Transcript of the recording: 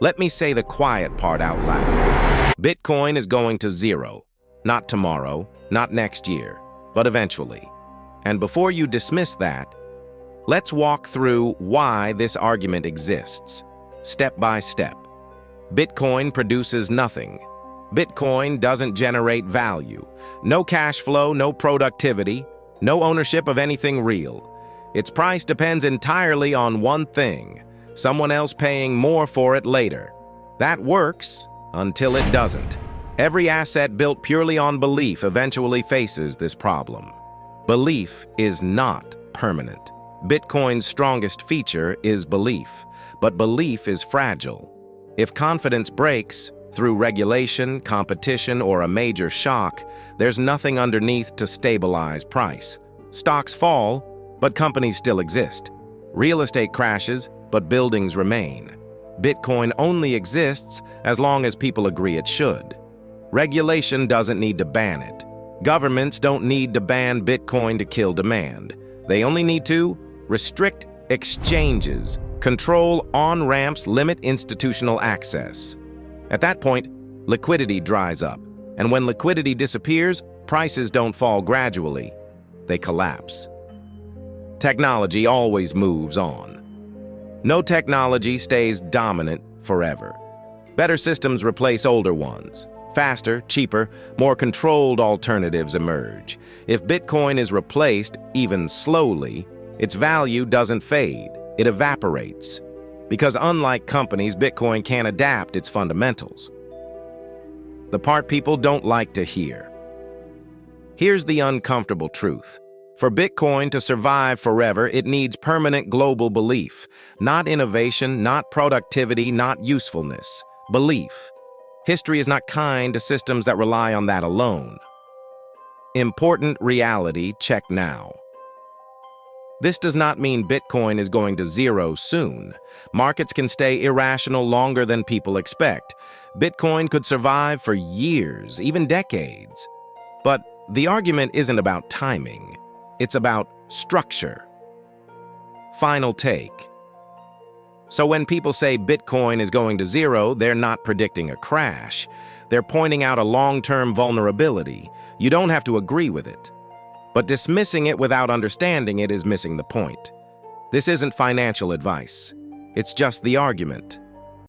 Let me say the quiet part out loud. Bitcoin is going to zero. Not tomorrow, not next year, but eventually. And before you dismiss that, let's walk through why this argument exists, step by step. Bitcoin produces nothing. Bitcoin doesn't generate value. No cash flow, no productivity, no ownership of anything real. Its price depends entirely on one thing: someone else paying more for it later. That works until it doesn't. Every asset built purely on belief eventually faces this problem. Belief is not permanent. Bitcoin's strongest feature is belief, but belief is fragile. If confidence breaks, through regulation, competition, or a major shock, there's nothing underneath to stabilize price. Stocks fall, but companies still exist. Real estate crashes, but buildings remain. Bitcoin only exists as long as people agree it should. Regulation doesn't need to ban it. Governments don't need to ban Bitcoin to kill demand. They only need to restrict exchanges, control on-ramps, limit institutional access. At that point, liquidity dries up. And when liquidity disappears, prices don't fall gradually. They collapse. Technology always moves on. No technology stays dominant forever. Better systems replace older ones. Faster, cheaper, more controlled alternatives emerge. If Bitcoin is replaced, even slowly, its value doesn't fade, it evaporates. Because unlike companies, Bitcoin can't adapt its fundamentals. The part people don't like to hear. Here's the uncomfortable truth. For Bitcoin to survive forever, it needs permanent global belief. Not innovation, not productivity, not usefulness. Belief. History is not kind to systems that rely on that alone. Important reality check now. This does not mean Bitcoin is going to zero soon. Markets can stay irrational longer than people expect. Bitcoin could survive for years, even decades. But the argument isn't about timing. It's about structure. Final take. So when people say Bitcoin is going to zero, they're not predicting a crash. They're pointing out a long-term vulnerability. You don't have to agree with it. But dismissing it without understanding it is missing the point. This isn't financial advice. It's just the argument.